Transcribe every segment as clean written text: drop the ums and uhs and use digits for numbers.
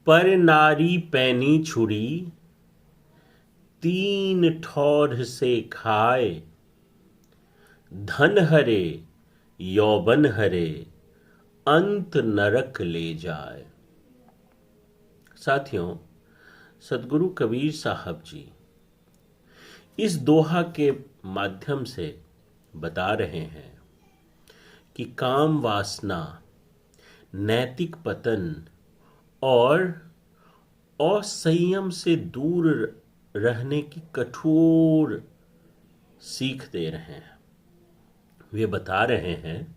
पर नारी पैनी छुरी, तीन ठौर से खाए। धन हरे यौवन हरे, अंत नरक ले जाए। साथियों, सदगुरु कबीर साहब जी इस दोहा के माध्यम से बता रहे हैं कि काम वासना, नैतिक पतन और असंयम से दूर रहने की कठोर सीख दे रहे हैं। वे बता रहे हैं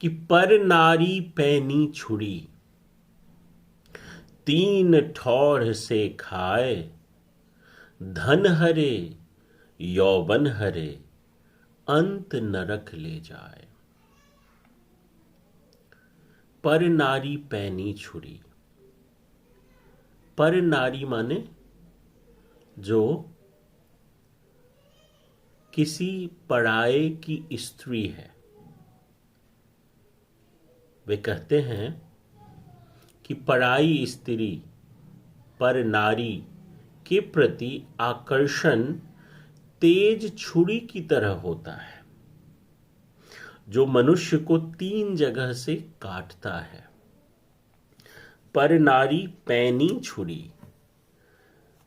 कि पर नारी पैनी छुरी, तीन ठौर से खाए। धन हरे यौवन हरे, अंत नरक ले जाए। पर नारी पैनी छुरी। पर नारी माने जो किसी पराये की स्त्री है। वे कहते हैं कि पराई स्त्री पर नारी के प्रति आकर्षण तेज छुरी की तरह होता है, जो मनुष्य को तीन जगह से काटता है। पर नारी पैनी छुरी,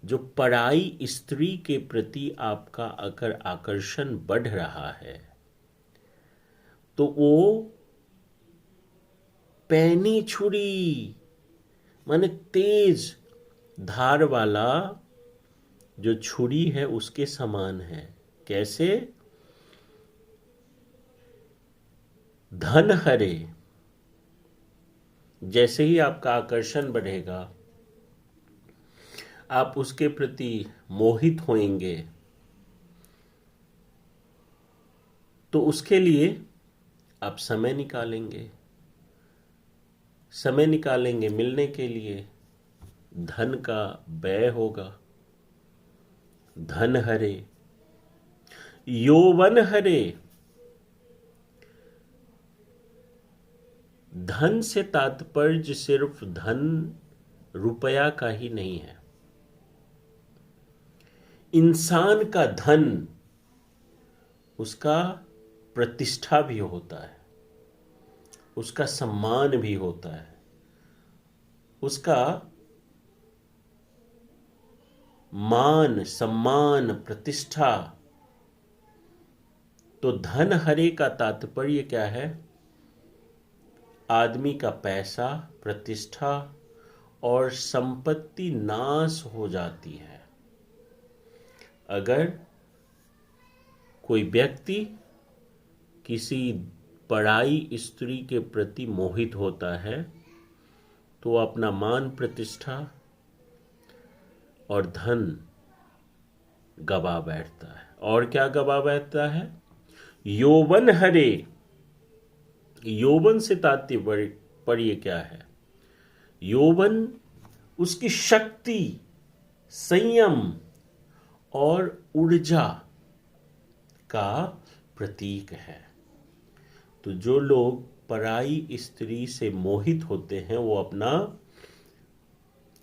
जो पराई स्त्री के प्रति आपका अगर आकर्षण बढ़ रहा है तो वो पैनी छुरी माने तेज धार वाला जो छुरी है उसके समान है। कैसे? धन हरे, जैसे ही आपका आकर्षण बढ़ेगा, आप उसके प्रति मोहित होंगे, तो उसके लिए आप समय निकालेंगे। समय निकालेंगे मिलने के लिए, धन का व्यय होगा। धन हरे यौवन हरे। धन से तात्पर्य सिर्फ धन रुपया का ही नहीं है। इंसान का धन उसका प्रतिष्ठा भी होता है, उसका सम्मान भी होता है, उसका मान सम्मान प्रतिष्ठा। तो धन हरे का तात्पर्य क्या है? आदमी का पैसा, प्रतिष्ठा और संपत्ति नाश हो जाती है अगर कोई व्यक्ति किसी पराई स्त्री के प्रति मोहित होता है तो अपना मान प्रतिष्ठा और धन गवा बैठता है। और क्या गवा बैठता है? यौवन हरे। यौवन से तात्पर्य क्या है? यौवन उसकी शक्ति, संयम और ऊर्जा का प्रतीक है। तो जो लोग पराई स्त्री से मोहित होते हैं वो अपना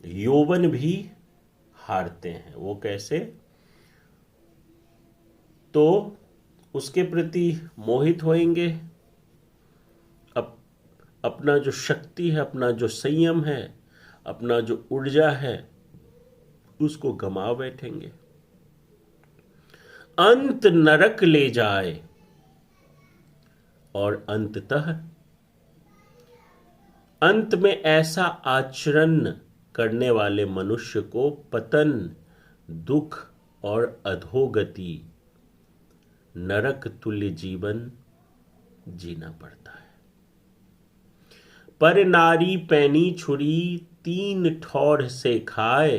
यौवन भी हारते हैं। वो कैसे? तो उसके प्रति मोहित होएंगे, अपना जो शक्ति है, अपना जो संयम है, अपना जो ऊर्जा है, उसको गमा बैठेंगे। अंत नरक ले जाए। और अंततः अंत में ऐसा आचरण करने वाले मनुष्य को पतन, दुख और अधोगति, नरक तुल्य जीवन जीना पड़ता है। पर नारी पैनी छुरी, तीन ठौर से खाए।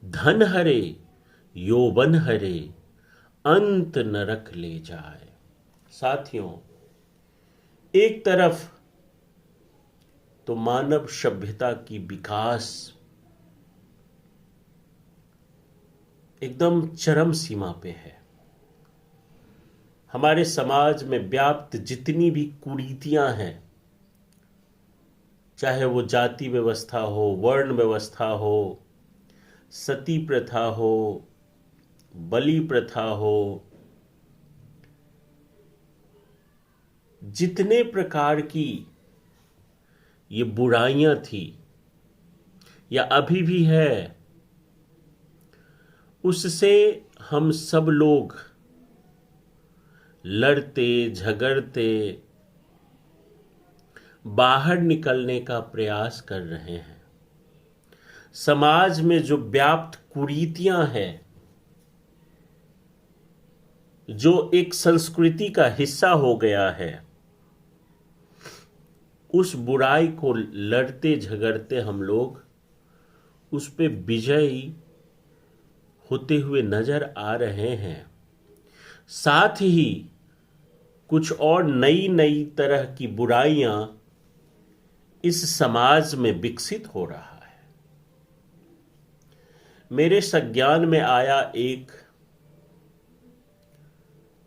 धन हरे यौवन हरे, अंत नरक ले जाए। साथियों, एक तरफ तो मानव सभ्यता की विकास एकदम चरम सीमा पे है। हमारे समाज में व्याप्त जितनी भी कुरीतियां हैं, चाहे वो जाति व्यवस्था हो, वर्ण व्यवस्था हो, सती प्रथा हो, बलि प्रथा हो, जितने प्रकार की ये बुराइयां थी या अभी भी है, उससे हम सब लोग लड़ते झगड़ते बाहर निकलने का प्रयास कर रहे हैं। समाज में जो व्याप्त कुरीतियां हैं, जो एक संस्कृति का हिस्सा हो गया है, उस बुराई को लड़ते झगड़ते हम लोग उस पे विजयी होते हुए नजर आ रहे हैं। साथ ही कुछ और नई नई तरह की बुराइयां इस समाज में विकसित हो रहा है। मेरे संज्ञान में आया एक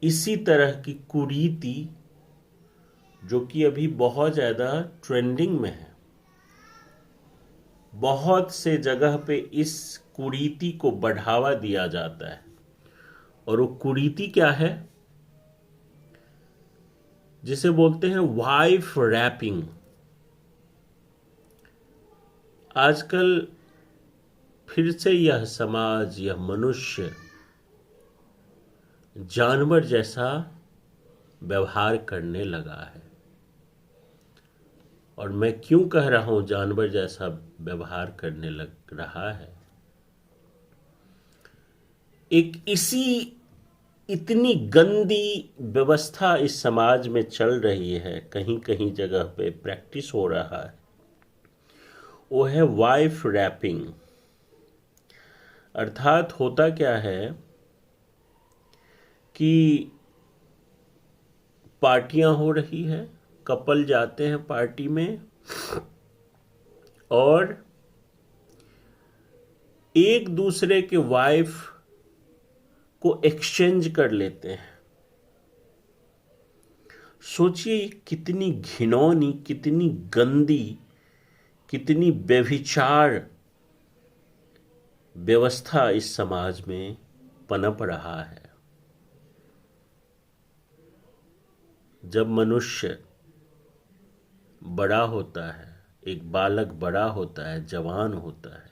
इसी तरह की कुरीति, जो कि अभी बहुत ज्यादा ट्रेंडिंग में है। बहुत से जगह पे इस कुरीति को बढ़ावा दिया जाता है। और वो कुरीति क्या है? जिसे बोलते हैं वाइफ रैपिंग। आजकल फिर से यह समाज, यह मनुष्य जानवर जैसा व्यवहार करने लगा है। और मैं क्यों कह रहा हूं जानवर जैसा व्यवहार करने लग रहा है? एक इतनी गंदी व्यवस्था इस समाज में चल रही है, कहीं कहीं जगह पे प्रैक्टिस हो रहा है, वो है वाइफ रैपिंग। अर्थात होता क्या है कि पार्टियां हो रही है, कपल जाते हैं पार्टी में और एक दूसरे के वाइफ को एक्सचेंज कर लेते हैं। सोचिए कितनी घिनौनी, कितनी गंदी, कितनी व्यभिचार व्यवस्था इस समाज में पनप रहा है। जब मनुष्य बड़ा होता है, एक बालक बड़ा होता है, जवान होता है,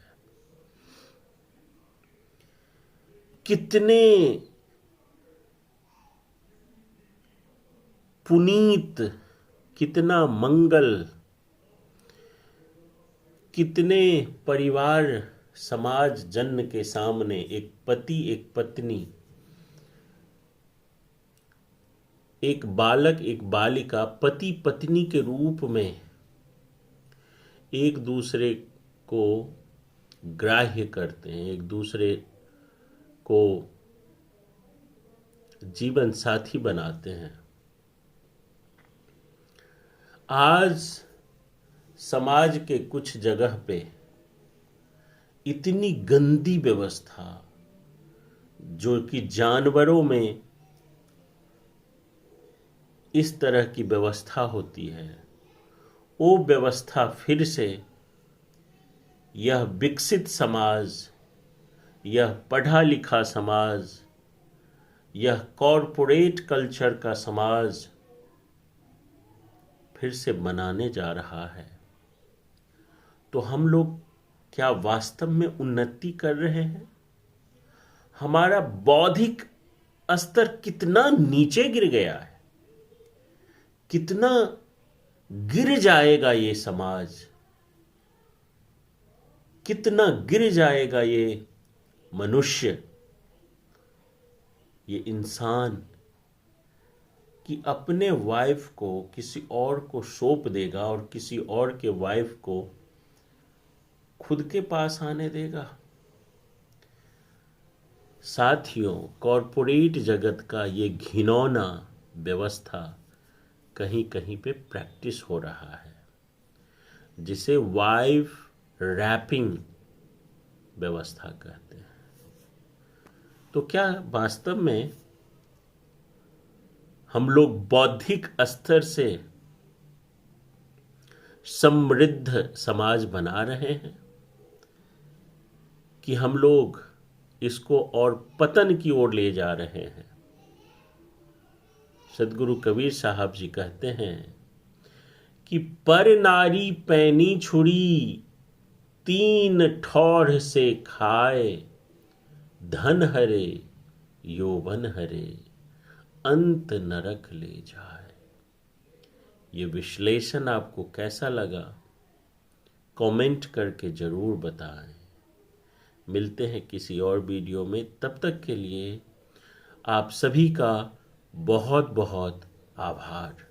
कितने पुनीत, कितना मंगल, कितने परिवार समाज जन के सामने एक पति, एक पत्नी, एक बालक, एक बालिका पति पत्नी के रूप में एक दूसरे को ग्राह्य करते हैं, एक दूसरे को जीवन साथी बनाते हैं। आज समाज के कुछ जगह पे इतनी गंदी व्यवस्था, जो कि जानवरों में इस तरह की व्यवस्था होती है, वो व्यवस्था फिर से यह विकसित समाज, यह पढ़ा लिखा समाज, यह कॉरपोरेट कल्चर का समाज फिर से बनाने जा रहा है। तो हम लोग क्या वास्तव में उन्नति कर रहे हैं? हमारा बौद्धिक स्तर कितना नीचे गिर गया है, कितना गिर जाएगा ये समाज, कितना गिर जाएगा ये मनुष्य, ये इंसान, कि अपने वाइफ को किसी और को सौंप देगा और किसी और के वाइफ को खुद के पास आने देगा। साथियों, कॉरपोरेट जगत का ये घिनौना व्यवस्था कहीं कहीं पे प्रैक्टिस हो रहा है, जिसे वाइफ रैपिंग व्यवस्था कहते हैं। तो क्या वास्तव में हम लोग बौद्धिक स्तर से समृद्ध समाज बना रहे हैं कि हम लोग इसको और पतन की ओर ले जा रहे हैं। सदगुरु कबीर साहब जी कहते हैं कि पर नारी पैनी छुरी, तीन ठौर से खाए, धन हरे यौवन हरे, अंत नरक ले जाए। ये विश्लेषण आपको कैसा लगा, कमेंट करके जरूर बताएं। मिलते हैं किसी और वीडियो में, तब तक के लिए आप सभी का बहुत बहुत आभार।